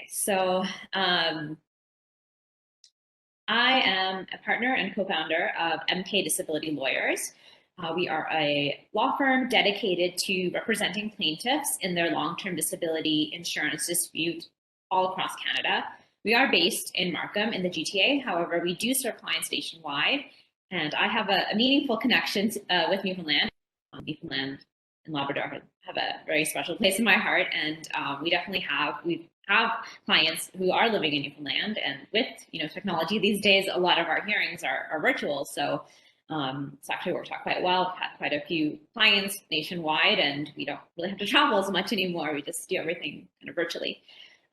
Okay, so I am a partner and co-founder of MK Disability Lawyers. We are a law firm dedicated to representing plaintiffs in their long-term disability insurance dispute all across Canada. We are based in Markham in the GTA. However, we do serve clients nationwide, and I have a meaningful connection with Newfoundland. Newfoundland and Labrador have a very special place in my heart, and we have clients who are living in Newfoundland, and with technology these days, a lot of our hearings are virtual. So it's actually worked out quite well. I've had quite a few clients nationwide, and we don't really have to travel as much anymore. We just do everything kind of virtually.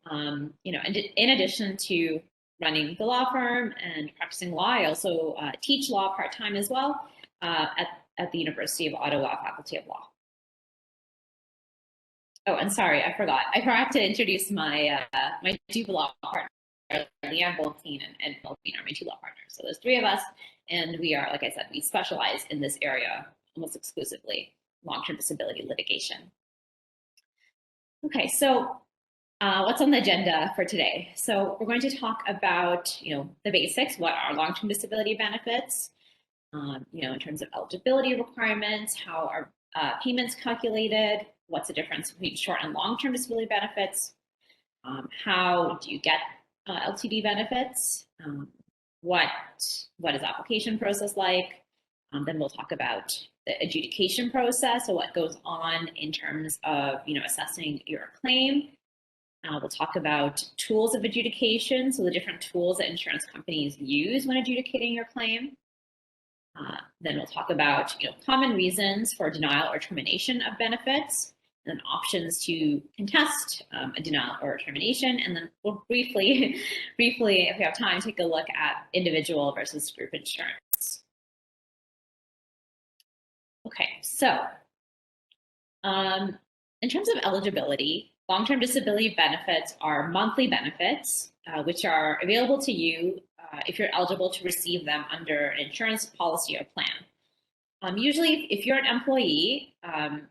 And in addition to running the law firm and practicing law, I also teach law part-time as well at the University of Ottawa Faculty of Law. Oh, and sorry, I forgot to introduce my my two law partners, Leanne Boltine and Philippine are my two law partners. So there's three of us, and we are, like I said, we specialize in this area almost exclusively, long-term disability litigation. Okay, so what's on the agenda for today? So we're going to talk about the basics. What are long-term disability benefits? In terms of eligibility requirements, how are payments calculated? What's the difference between short and long-term disability benefits? How do you get LTD benefits? What is the application process like? Then we'll talk about the adjudication process, so what goes on in terms of assessing your claim. We'll talk about tools of adjudication, so the different tools that insurance companies use when adjudicating your claim. Then we'll talk about common reasons for denial or termination of benefits, and then options to contest a denial or termination, and then we'll briefly, if we have time, take a look at individual versus group insurance. Okay, so in terms of eligibility, long-term disability benefits are monthly benefits, which are available to you if you're eligible to receive them under an insurance policy or plan. Usually, if you're an employee,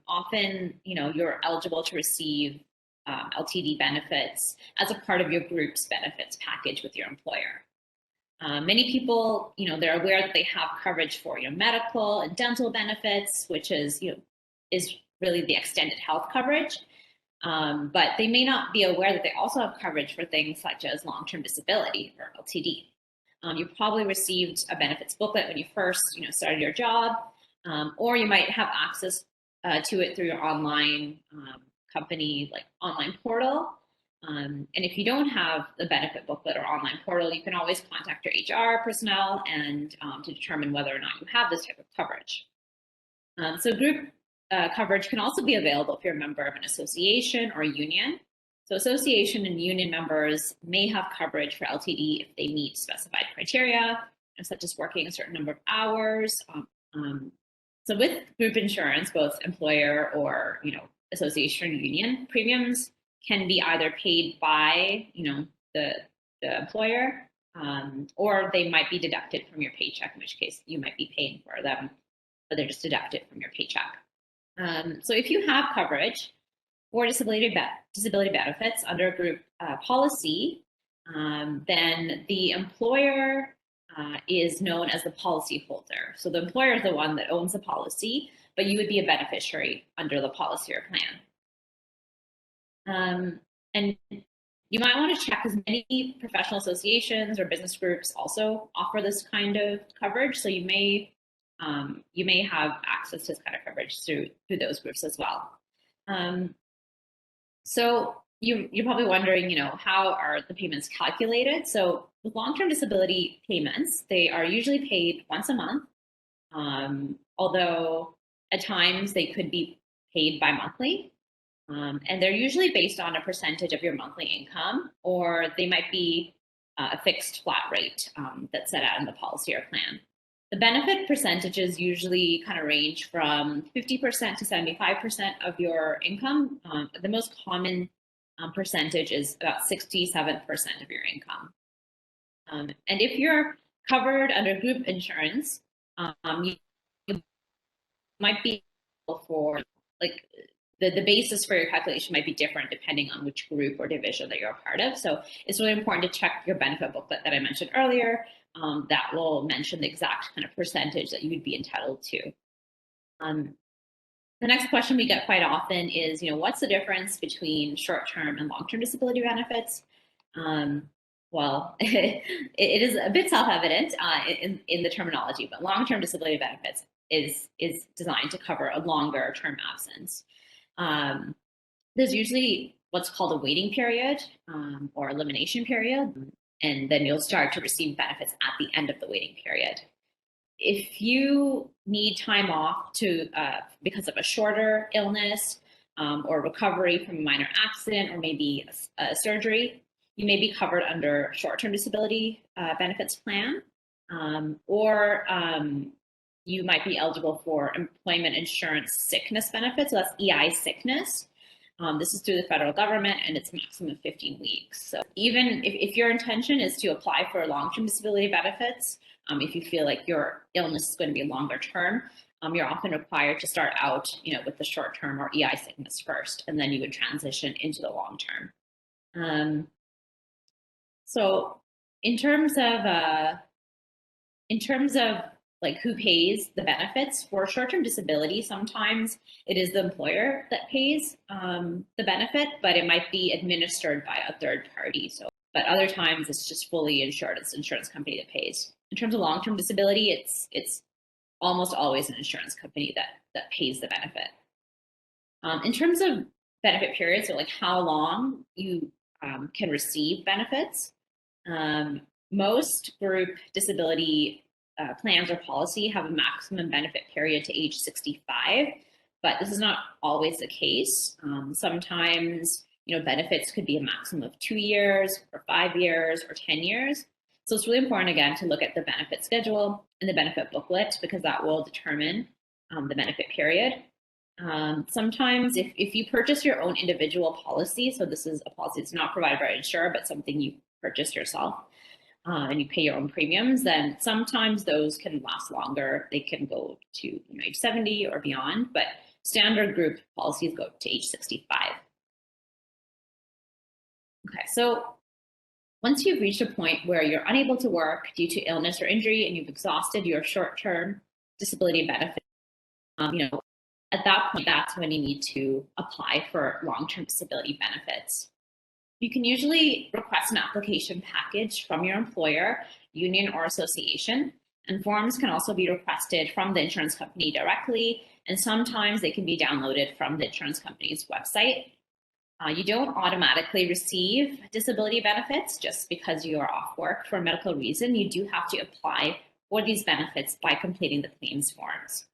often you're eligible to receive LTD benefits as a part of your group's benefits package with your employer. Many people, they're aware that they have coverage for medical and dental benefits, which is really the extended health coverage. But they may not be aware that they also have coverage for things such as long-term disability or LTD. You probably received a benefits booklet when you first started your job, or you might have access to it through your online company online portal. And if you don't have the benefit booklet or online portal, you can always contact your HR personnel and to determine whether or not you have this type of coverage. So group coverage can also be available if you're a member of an association or a union. So association and union members may have coverage for LTD if they meet specified criteria, such as working a certain number of hours. So with group insurance, both employer or association or union, premiums can be either paid by the employer, or they might be deducted from your paycheck, in which case you might be paying for them, but they're just deducted from your paycheck. So if you have coverage for disability benefits under a group policy, then the employer is known as the policy holder. So the employer is the one that owns the policy, but you would be a beneficiary under the policy or plan. And you might want to check, because many professional associations or business groups also offer this kind of coverage. So you may have access to this kind of coverage through those groups as well. So you're probably wondering, how are the payments calculated? So with long-term disability payments, they are usually paid once a month, although at times they could be paid bi-monthly. And they're usually based on a percentage of your monthly income, or they might be a fixed flat rate that's set out in the policy or plan. The benefit percentages usually kind of range from 50% to 75% of your income. The most common percentage is about 67% of your income. And if you're covered under group insurance, you might be eligible for the basis for your calculation might be different depending on which group or division that you're a part of. So it's really important to check your benefit booklet that I mentioned earlier. That will mention the exact kind of percentage that you would be entitled to. The next question we get quite often is, what's the difference between short-term and long-term disability benefits? Well, it is a bit self-evident in the terminology, but long-term disability benefits is designed to cover a longer term absence. There's usually what's called a waiting period or elimination period, and then you'll start to receive benefits at the end of the waiting period. If you need time off because of a shorter illness or recovery from a minor accident or maybe a surgery, you may be covered under short-term disability benefits plan, or you might be eligible for employment insurance sickness benefits. So that's EI sickness. This is through the federal government, and it's maximum 15 weeks. So even if your intention is to apply for long-term disability benefits, if you feel like your illness is going to be longer term, you're often required to start out, with the short-term or EI sickness first, and then you would transition into the long-term. So in terms of like who pays the benefits for short-term disability, sometimes it is the employer that pays the benefit, but it might be administered by a third party. But other times it's just fully insured. It's the insurance company that pays. In terms of long-term disability, it's almost always an insurance company that pays the benefit. In terms of benefit periods, so like how long you can receive benefits, most group disability plans or policy have a maximum benefit period to age 65, but this is not always the case. Sometimes, benefits could be a maximum of 2 years or 5 years or 10 years. So it's really important, again, to look at the benefit schedule and the benefit booklet because that will determine the benefit period. Sometimes if you purchase your own individual policy, so this is a policy that's not provided by an insurer, but something you purchase yourself, and you pay your own premiums, then sometimes those can last longer. They can go to age 70 or beyond, but standard group policies go to age 65. Okay, so once you've reached a point where you're unable to work due to illness or injury and you've exhausted your short-term disability benefit, at that point, that's when you need to apply for long-term disability benefits. You can usually request an application package from your employer, union, or association, and forms can also be requested from the insurance company directly, and sometimes they can be downloaded from the insurance company's website. You don't automatically receive disability benefits just because you are off work for a medical reason. You do have to apply for these benefits by completing the claims forms.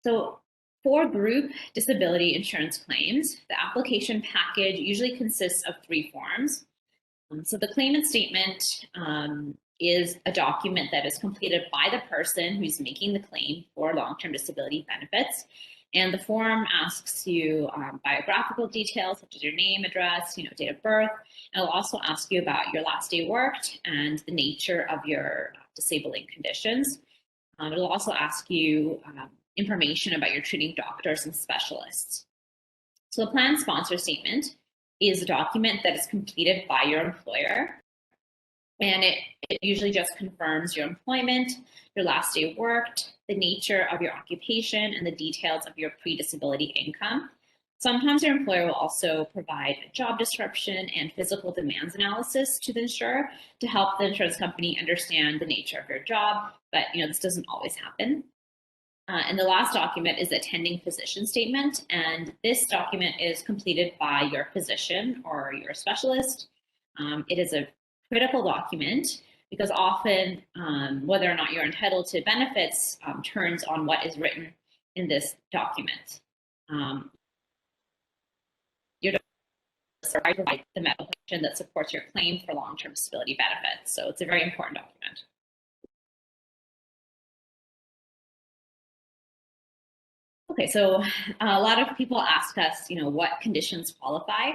So for group disability insurance claims, the application package usually consists of 3 forms. So the claimant statement is a document that is completed by the person who's making the claim for long-term disability benefits. And the form asks you biographical details such as your name, address, date of birth. And it'll also ask you about your last day worked and the nature of your disabling conditions. It'll also ask you information about your treating doctors and specialists. So the plan sponsor statement is a document that is completed by your employer. And it usually just confirms your employment, your last day worked, the nature of your occupation, and the details of your pre-disability income. Sometimes your employer will also provide a job description and physical demands analysis to the insurer to help the insurance company understand the nature of your job, but this doesn't always happen. And the last document is the attending physician statement, and this document is completed by your physician or your specialist. It is a critical document because often whether or not you're entitled to benefits turns on what is written in this document. Your provide the medical condition that supports your claim for long-term disability benefits. So it's a very important document. Okay, so a lot of people ask us, what conditions qualify.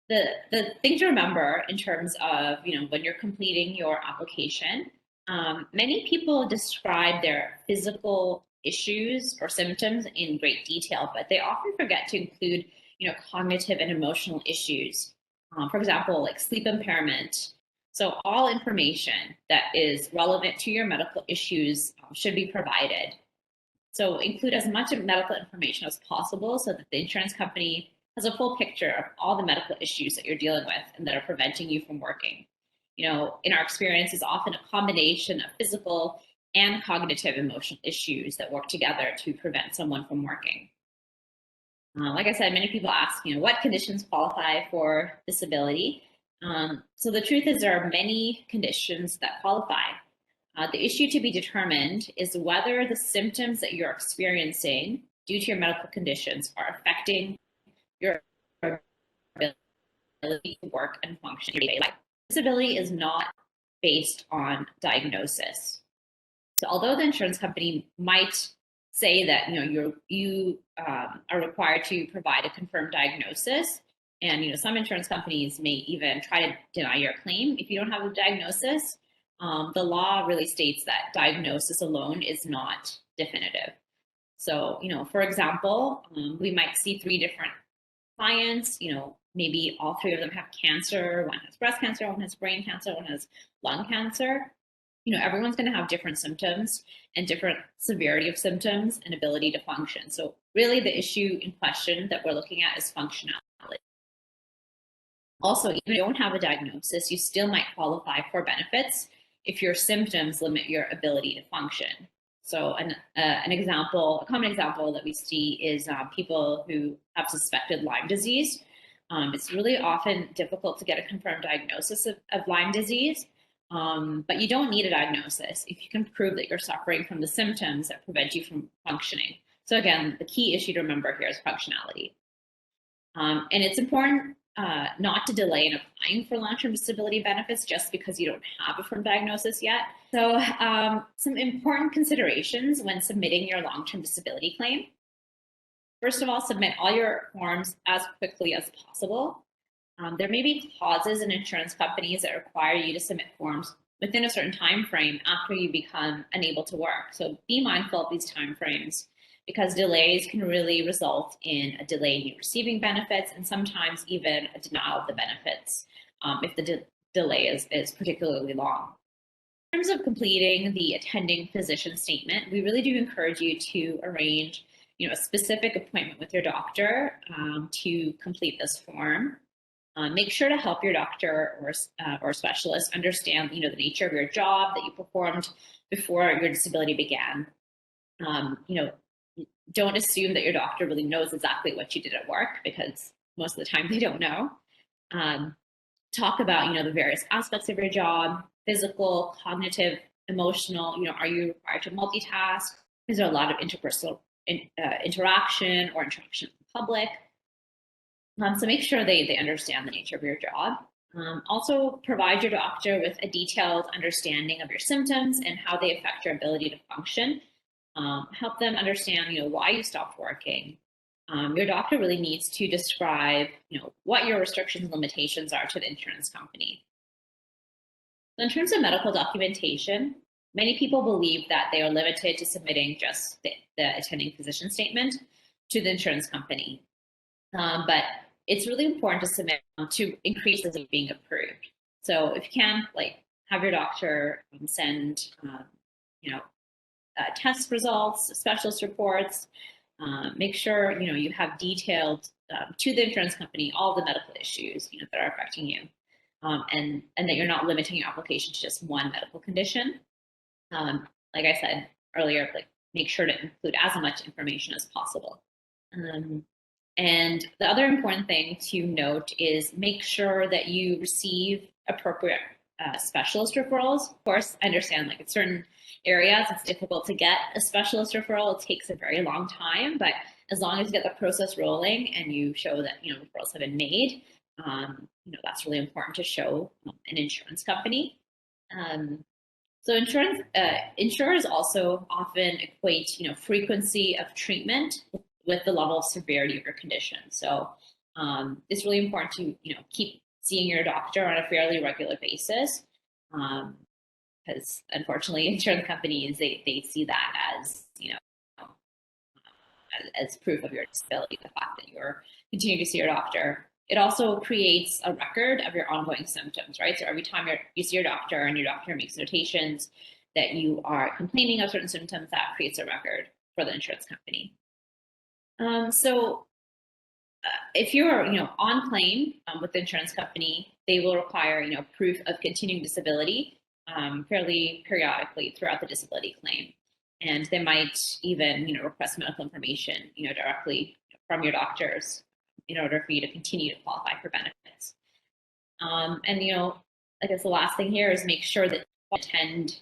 The thing to remember in terms of, when you're completing your application Many people describe their physical issues or symptoms in great detail, but they often forget to include, cognitive and emotional issues. For example, like sleep impairment. So all information that is relevant to your medical issues should be provided. So include as much medical information as possible so that the insurance company has a full picture of all the medical issues that you're dealing with and that are preventing you from working. In our experience, is often a combination of physical and cognitive emotional issues that work together to prevent someone from working. Like I said, many people ask, what conditions qualify for disability? So the truth is there are many conditions that qualify. The issue to be determined is whether the symptoms that you're experiencing due to your medical conditions are affecting your ability to work and function in your daily life. Disability is not based on diagnosis. So although the insurance company might say that you are required to provide a confirmed diagnosis, and some insurance companies may even try to deny your claim if you don't have a diagnosis, the law really states that diagnosis alone is not definitive. So, for example, we might see 3 different clients, maybe all 3 of them have cancer. One has breast cancer, one has brain cancer, one has lung cancer. Everyone's going to have different symptoms and different severity of symptoms and ability to function. So really the issue in question that we're looking at is functionality. Also, even if you don't have a diagnosis, you still might qualify for benefits if your symptoms limit your ability to function. So a common example that we see is people who have suspected Lyme disease. It's really often difficult to get a confirmed diagnosis of Lyme disease, but you don't need a diagnosis if you can prove that you're suffering from the symptoms that prevent you from functioning. So again, the key issue to remember here is functionality. And it's important not to delay in applying for long-term disability benefits just because you don't have a firm diagnosis yet. So some important considerations when submitting your long-term disability claim. First of all, submit all your forms as quickly as possible. There may be clauses in insurance companies that require you to submit forms within a certain time frame after you become unable to work. So be mindful of these time frames because delays can really result in a delay in you receiving benefits and sometimes even a denial of the benefits if the delay is particularly long. In terms of completing the attending physician statement, we really do encourage you to arrange a specific appointment with your doctor to complete this form. Make sure to help your doctor or specialist understand, the nature of your job that you performed before your disability began. Don't assume that your doctor really knows exactly what you did at work because most of the time they don't know. Talk about, the various aspects of your job, physical, cognitive, emotional. Are you required to multitask? Is there a lot of interpersonal interaction or interaction with the public? So make sure they understand the nature of your job. Also provide your doctor with a detailed understanding of your symptoms and how they affect your ability to function. Help them understand, why you stopped working. Your doctor really needs to describe, what your restrictions and limitations are to the insurance company. So in terms of medical documentation, many people believe that they are limited to submitting just the attending physician statement to the insurance company. But it's really important to submit to increase as being approved. So if you can, have your doctor send, test results, specialist reports. Make sure you have detailed to the insurance company all the medical issues that are affecting you, and that you're not limiting your application to just one medical condition. Like I said earlier, make sure to include as much information as possible. And the other important thing to note is make sure that you receive appropriate specialist referrals. Of course, I understand in certain areas it's difficult to get a specialist referral. It takes a very long time, but as long as you get the process rolling and you show that referrals have been made, that's really important to show an insurance company. So insurers also often equate frequency of treatment with the level of severity of your condition. So it's really important to keep seeing your doctor on a fairly regular basis. because unfortunately, insurance companies, they see that as, as proof of your disability, the fact that you're continuing to see your doctor. It also creates a record of your ongoing symptoms, right? So every time you see your doctor and your doctor makes notations that you are complaining of certain symptoms, that creates a record for the insurance company. So if you're, on claim with the insurance company, they will require, proof of continuing disability fairly periodically throughout the disability claim. And they might even, request medical information, directly from your doctors in order for you to continue to qualify for benefits. And, I guess the last thing here is make sure that you attend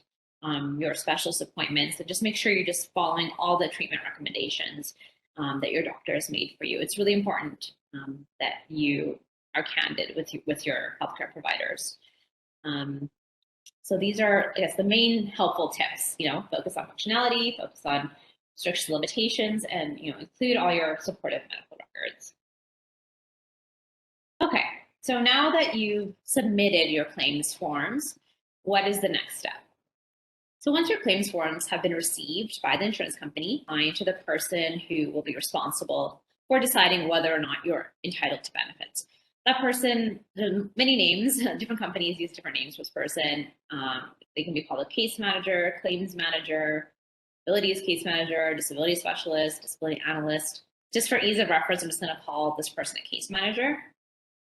your specialist appointments, and just make sure you're just following all the treatment recommendations that your doctor has made for you. It's really important that you are candid with your healthcare providers. So these are, I guess, the main helpful tips. Focus on functionality, focus on restrictions, limitations, and include all your supportive medical records. Okay, so now that you've submitted your claims forms, what is the next step? So once your claims forms have been received by the insurance company, assigned to the person who will be responsible for deciding whether or not you're entitled to benefits. That person, many names, different companies use different names for this person. They can be called a case manager, claims manager, disabilities case manager, disability specialist, disability analyst. Just for ease of reference, I'm just going to call this person a case manager.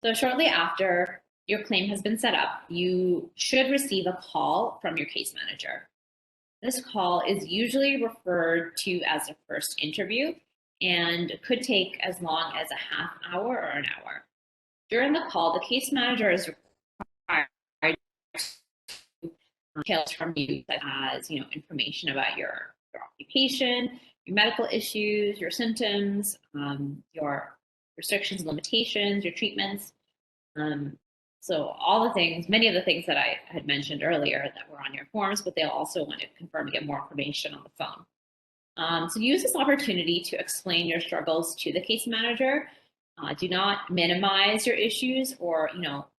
So shortly after your claim has been set up, you should receive a call from your case manager. This call is usually referred to as a first interview and could take as long as a half hour or an hour. During the call, the case manager is required to details from you, such as information about your occupation, your medical issues, your symptoms, your restrictions and limitations, your treatments. So all the things, many of the things that I had mentioned earlier that were on your forms, but they'll also want to confirm to get more information on the phone. So use this opportunity to explain your struggles to the case manager. Do not minimize your issues or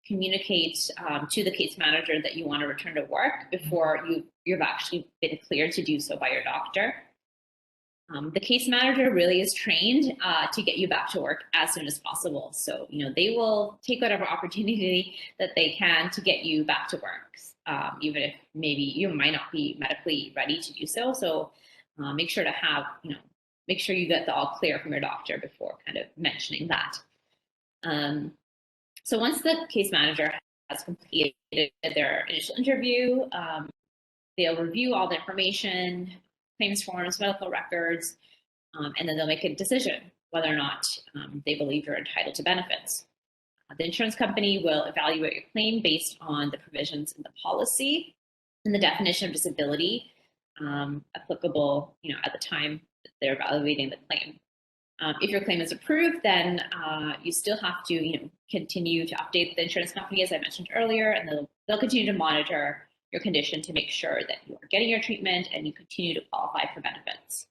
communicate to the case manager that you want to return to work before you've actually been cleared to do so by your doctor. The case manager really is trained to get you back to work as soon as possible. So, they will take whatever opportunity that they can to get you back to work, even if maybe you might not be medically ready to do so. So make sure to have, make sure you get the all clear from your doctor before kind of mentioning that. So once the case manager has completed their initial interview, they'll review all the information, claims forms, medical records, and then they'll make a decision whether or not they believe you're entitled to benefits. The insurance company will evaluate your claim based on the provisions in the policy and the definition of disability applicable, at the time that they're evaluating the claim. If your claim is approved, then you still have to, continue to update the insurance company, as I mentioned earlier, and they'll continue to monitor your condition to make sure that you are getting your treatment and you continue to qualify for benefits.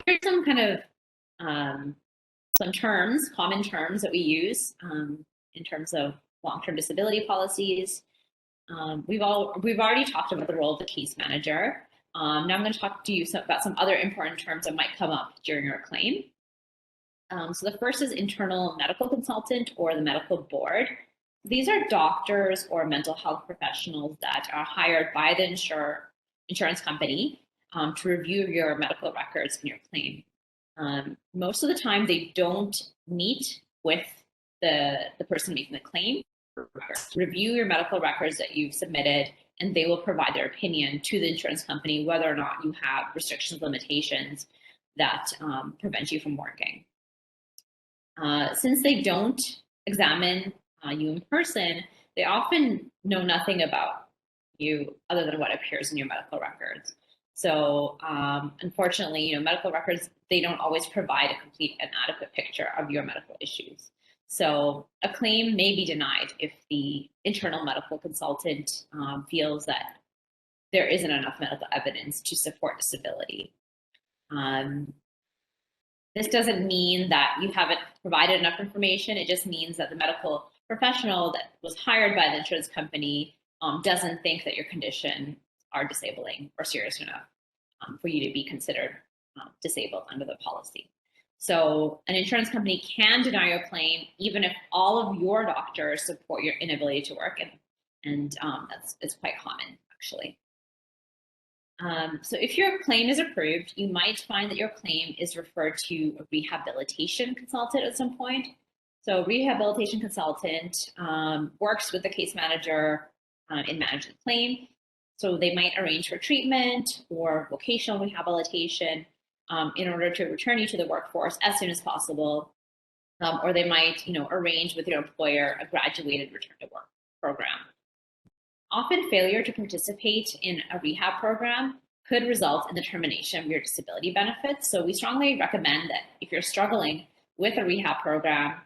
Here's some kind of some terms, common terms that we use in terms of long-term disability policies. We've already talked about the role of the case manager. Now I'm going to talk to you about some other important terms that might come up during your claim. So the first is internal medical consultant or the medical board. These are doctors or mental health professionals that are hired by the insurance company to review your medical records and your claim. Most of the time, they don't meet with the person making the claim. Review your medical records that you've submitted, and they will provide their opinion to the insurance company whether or not you have restrictions, limitations that prevent you from working. Since they don't examine you in person, they often know nothing about you other than what appears in your medical records. So unfortunately, medical records, they don't always provide a complete and adequate picture of your medical issues. So a claim may be denied if the internal medical consultant feels that there isn't enough medical evidence to support disability. This doesn't mean that you haven't provided enough information. It just means that the medical professional that was hired by the insurance company doesn't think that your condition are disabling or serious enough for you to be considered disabled under the policy. So an insurance company can deny your claim even if all of your doctors support your inability to work, and it's quite common actually. So if your claim is approved, you might find that your claim is referred to a rehabilitation consultant at some point. So rehabilitation consultant works with the case manager in managing the claim. So they might arrange for treatment or vocational rehabilitation in order to return you to the workforce as soon as possible. Or they might, arrange with your employer a graduated return to work program. Often failure to participate in a rehab program could result in the termination of your disability benefits. So we strongly recommend that if you're struggling with a rehab program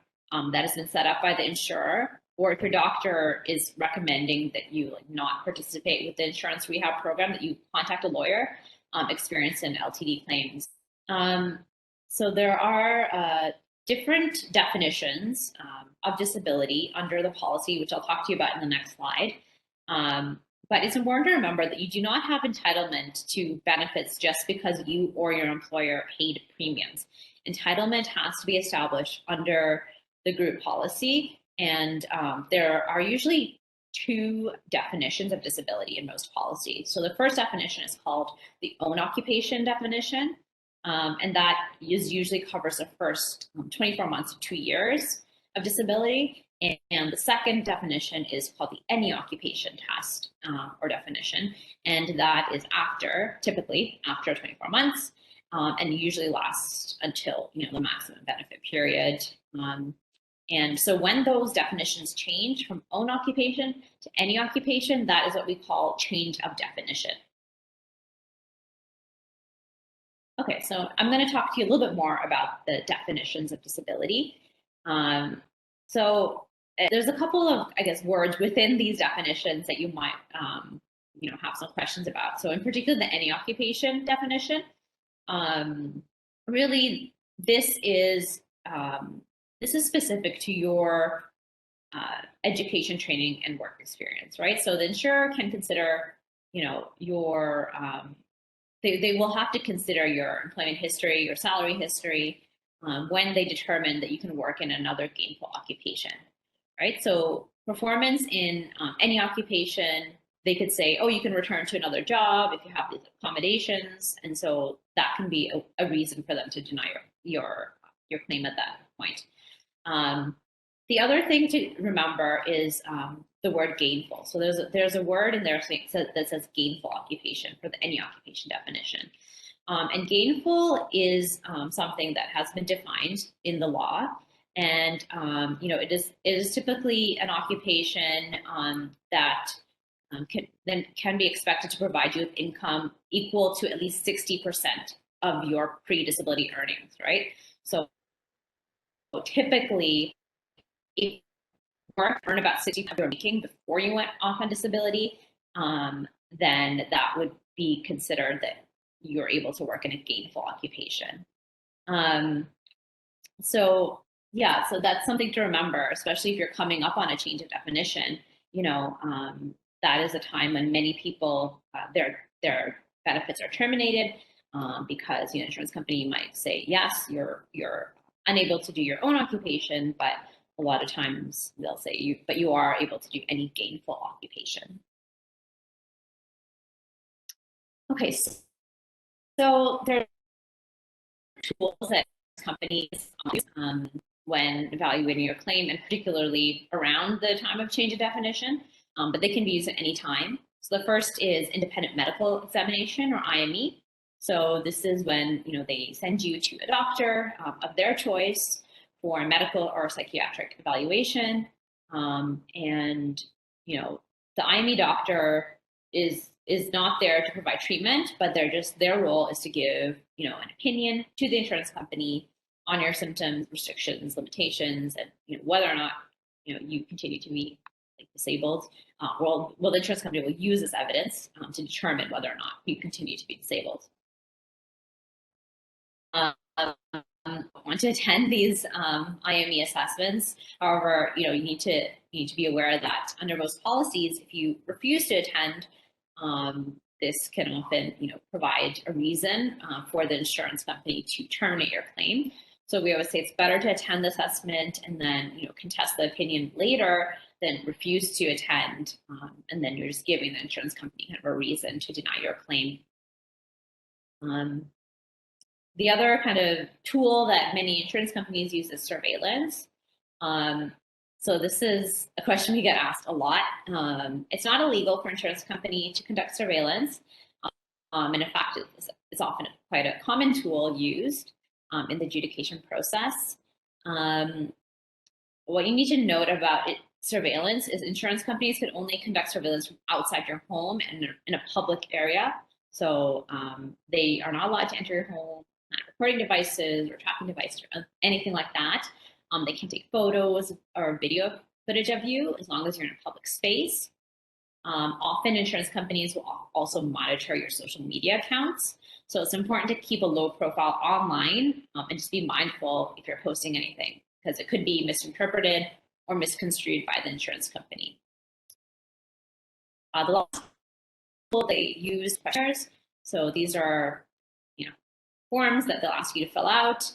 that has been set up by the insurer, or if your doctor is recommending that you not participate with the insurance rehab program, that you contact a lawyer experienced in LTD claims. So there are different definitions of disability under the policy, which I'll talk to you about in the next slide. But it's important to remember that you do not have entitlement to benefits just because you or your employer paid premiums. Entitlement has to be established under the group policy, and there are usually two definitions of disability in most policies. So the first definition is called the own occupation definition, and that usually covers the first 24 months to 2 years of disability. And the second definition is called the any occupation test or definition, and that is typically after 24 months, and usually lasts until the maximum benefit period. And so when those definitions change from own occupation to any occupation, that is what we call change of definition. Okay, so I'm going to talk to you a little bit more about the definitions of disability. So there's a couple of, words within these definitions that you might, have some questions about. So in particular, the any occupation definition, really, this is specific to your education, training, and work experience, right? So the insurer can consider, your they will have to consider your employment history, your salary history, when they determine that you can work in another gainful occupation, right? So performance in any occupation, they could say, oh, you can return to another job if you have these accommodations. And so that can be a reason for them to deny your claim at that point. The other thing to remember is the word gainful. So there's a word in there that says gainful occupation for the any occupation definition. And gainful is something that has been defined in the law. And it is typically an occupation that can be expected to provide you with income equal to at least 60% of your pre-disability earnings, right? So typically, if you earn about 60% of your making before you went off on disability, then that would be considered that you're able to work in a gainful occupation. So that's something to remember, especially if you're coming up on a change of definition. That is a time when many people their benefits are terminated because the insurance company might say, yes, you're unable to do your own occupation, but a lot of times they'll say you are able to do any gainful occupation. Okay, so there are tools that companies use when evaluating your claim, and particularly around the time of change of definition, but they can be used at any time. So the first is independent medical examination, or IME. So this is when they send you to a doctor of their choice for a medical or psychiatric evaluation, and the IME doctor is not there to provide treatment, but their role is to give an opinion to the insurance company on your symptoms, restrictions, limitations, and whether or not you continue to be disabled. Well, the insurance company will use this evidence to determine whether or not you continue to be disabled. On want to attend these IME assessments. However, you need to be aware that under most policies, if you refuse to attend, this can often provide a reason for the insurance company to terminate your claim. So we always say it's better to attend the assessment and then contest the opinion later than refuse to attend, and then you're just giving the insurance company kind of a reason to deny your claim. The other kind of tool that many insurance companies use is surveillance. So this is a question we get asked a lot. It's not illegal for an insurance company to conduct surveillance. And in fact, it's often quite a common tool used in the adjudication process. What you need to note about surveillance is insurance companies can only conduct surveillance from outside your home and in a public area. So they are not allowed to enter your home, recording devices or tracking devices or anything like that. They can take photos or video footage of you as long as you're in a public space. Often insurance companies will also monitor your social media accounts. So it's important to keep a low profile online and just be mindful if you're posting anything, because it could be misinterpreted or misconstrued by the insurance company. The last tool they use questionnaires. So these are forms that they'll ask you to fill out,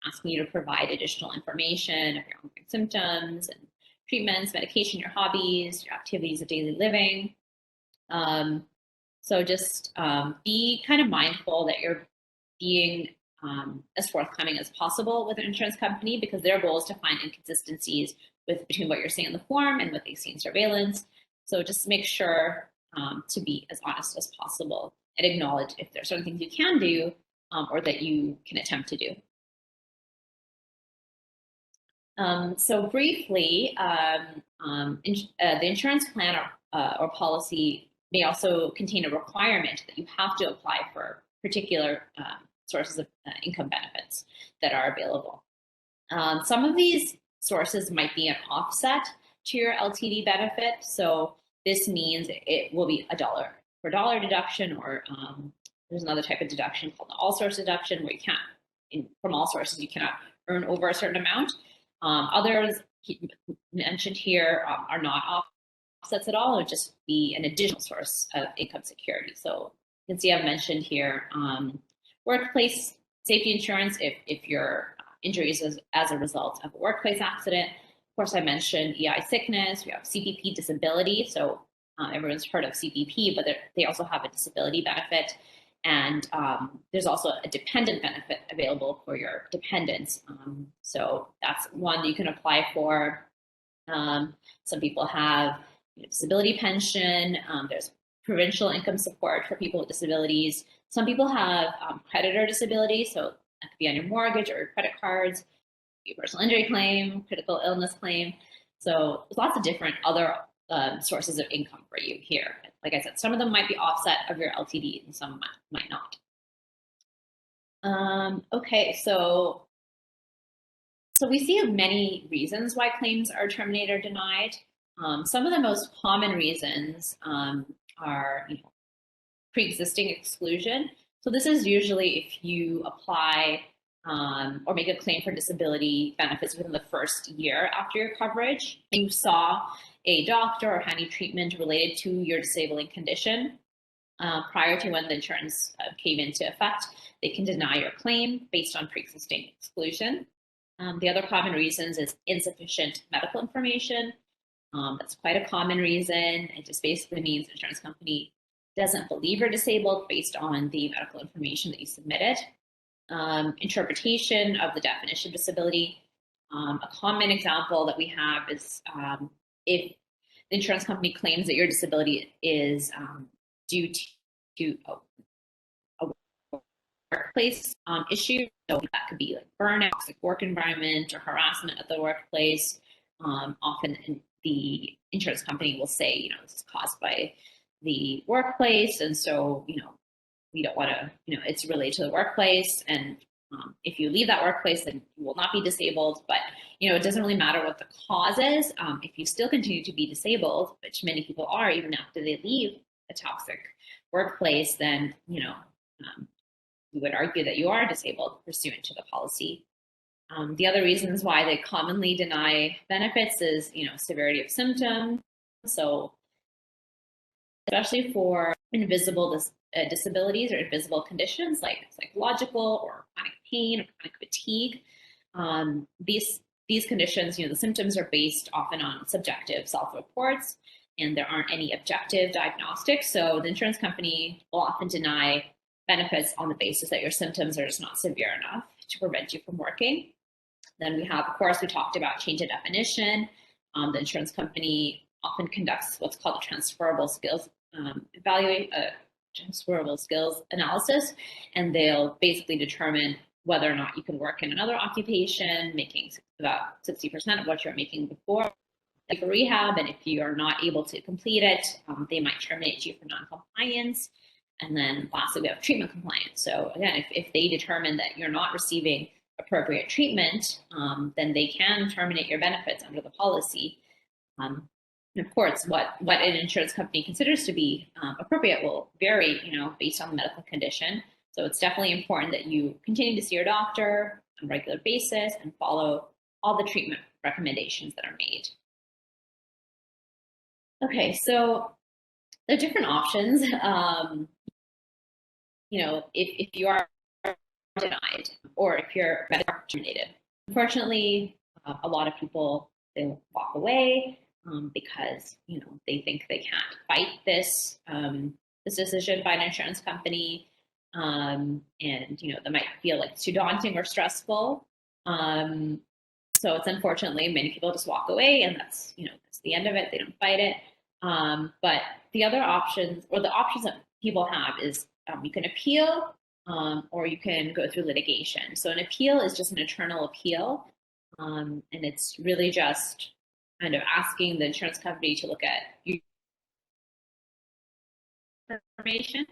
asking you to provide additional information of your ongoing symptoms and treatments, medication, your hobbies, your activities of daily living. So just be kind of mindful that you're being as forthcoming as possible with an insurance company, because their goal is to find inconsistencies between what you're saying in the form and what they see in surveillance. So just make sure to be as honest as possible and acknowledge if there's certain things you can do or that you can attempt to do. So briefly, the insurance plan or policy may also contain a requirement that you have to apply for particular sources of income benefits that are available. Some of these sources might be an offset to your LTD benefit. So this means it will be a dollar for dollar deduction, or there's another type of deduction called the all-source deduction, where you can't, from all sources, you cannot earn over a certain amount. Others mentioned here are not offsets at all. It would just be an additional source of income security. So you can see I've mentioned here workplace safety insurance if your injury is as a result of a workplace accident. Of course, I mentioned EI sickness. We have CPP disability. So everyone's heard of CPP, but they also have a disability benefit. And there's also a dependent benefit available for your dependents. So that's one that you can apply for. Some people have disability pension. There's provincial income support for people with disabilities. Some people have creditor disability. So that could be on your mortgage or your credit cards, your personal injury claim, critical illness claim. So there's lots of different other sources of income for you here. Like I said, some of them might be offset of your LTD and some might not. Okay, so we see many reasons why claims are terminated or denied. Some of the most common reasons are pre-existing exclusion. So this is usually if you apply or make a claim for disability benefits within the first year after your coverage. You saw a doctor or had any treatment related to your disabling condition prior to when the insurance came into effect. They can deny your claim based on pre-existing exclusion. The other common reasons is insufficient medical information. That's quite a common reason. It just basically means the insurance company doesn't believe you're disabled based on the medical information that you submitted. Interpretation of the definition of disability. A common example that we have is if the insurance company claims that your disability is due to a workplace issue. So that could be like burnout, toxic work environment, or harassment at the workplace. Often the insurance company will say, this is caused by the workplace, and so we don't want to, it's related to the workplace, and if you leave that workplace, then you will not be disabled. But it doesn't really matter what the cause is. If you still continue to be disabled, which many people are even after they leave a toxic workplace, then we would argue that you are disabled pursuant to the policy. The other reasons why they commonly deny benefits is, severity of symptoms. So especially for invisible disabilities or invisible conditions like psychological or chronic pain or chronic fatigue, these conditions, the symptoms are based often on subjective self-reports, and there aren't any objective diagnostics. So the insurance company will often deny benefits on the basis that your symptoms are just not severe enough to prevent you from working. Then we have, of course, we talked about change of definition. The insurance company often conducts what's called a transferable skills transferable skills analysis, and they'll basically determine whether or not you can work in another occupation, making about 60% of what you were making before for rehab. And if you are not able to complete it, they might terminate you for non-compliance. And then lastly, we have treatment compliance. So again, if they determine that you're not receiving appropriate treatment, then they can terminate your benefits under the policy. And of course, what an insurance company considers to be appropriate will vary, based on the medical condition. So it's definitely important that you continue to see your doctor on a regular basis and follow all the treatment recommendations that are made. Okay, so there are different options. If you are denied or if you're terminated. Unfortunately, a lot of people, they walk away because they think they can't fight this decision by an insurance company, and they might feel like it's too daunting or stressful. So it's unfortunately many people just walk away, and that's the end of it. They don't fight it. But the other options, or the options that people have, is you can appeal, or you can go through litigation. So an appeal is just an internal appeal, and it's really just kind of asking the insurance company to look at information.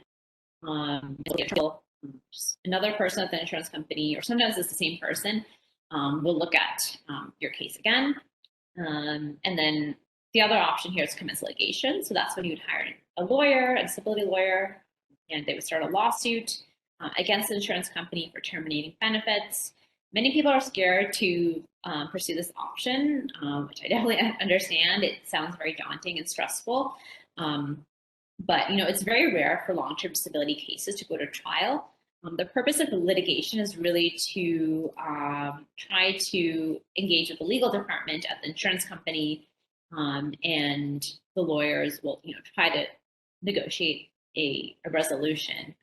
Another person at the insurance company, or sometimes it's the same person, will look at your case again. And then the other option here is commence litigation. So that's when you would hire a lawyer, a disability lawyer, and they would start a lawsuit against the insurance company for terminating benefits. Many people are scared to pursue this option, which I definitely understand. It sounds very daunting and stressful. But it's very rare for long-term disability cases to go to trial. The purpose of the litigation is really to try to engage with the legal department at the insurance company, and the lawyers will try to negotiate a resolution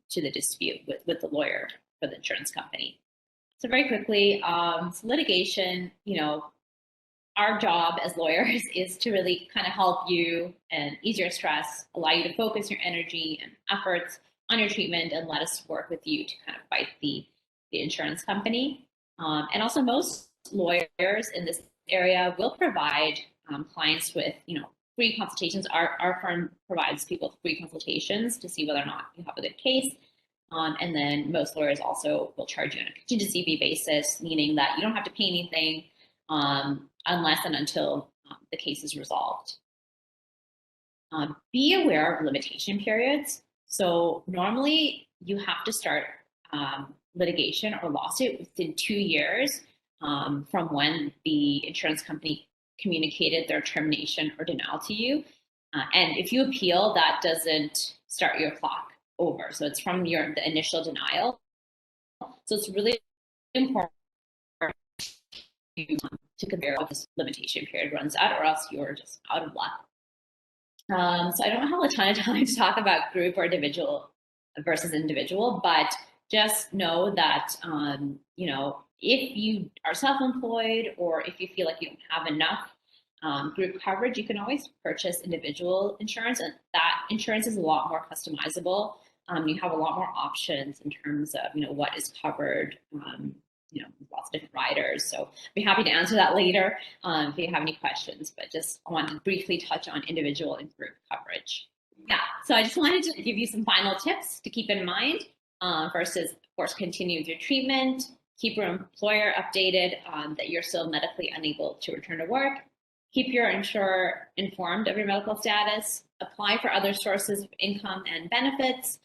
to the dispute with the lawyer for the insurance company. So very quickly, so litigation, our job as lawyers is to really kind of help you and ease your stress, allow you to focus your energy and efforts on your treatment, and let us work with you to kind of fight the insurance company. And also, most lawyers in this area will provide clients with free consultations. Our firm provides people with free consultations to see whether or not you have a good case. And then most lawyers also will charge you on a contingency fee basis, meaning that you don't have to pay anything unless and until the case is resolved. Be aware of limitation periods. So normally you have to start litigation or lawsuit within 2 years from when the insurance company communicated their termination or denial to you. And if you appeal, that doesn't start your clock over. So it's from the initial denial. So it's really important to compare what this limitation period runs out, or else you're just out of luck. So I don't have a ton of time to talk about group or individual versus individual, but just know that if you are self-employed, or if you feel like you don't have enough group coverage, you can always purchase individual insurance, and that insurance is a lot more customizable. You have a lot more options in terms of what is covered. Lots of different riders. So I'd be happy to answer that later if you have any questions, but just I want to briefly touch on individual and group coverage. Yeah, so I just wanted to give you some final tips to keep in mind. First is, of course, continue with your treatment, keep your employer updated that you're still medically unable to return to work, keep your insurer informed of your medical status, apply for other sources of income and benefits,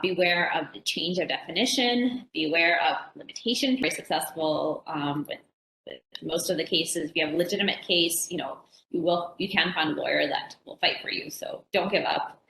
Beware of the change of definition. Beware of limitation. Very successful with most of the cases. If you have a legitimate case, you can find a lawyer that will fight for you. So don't give up.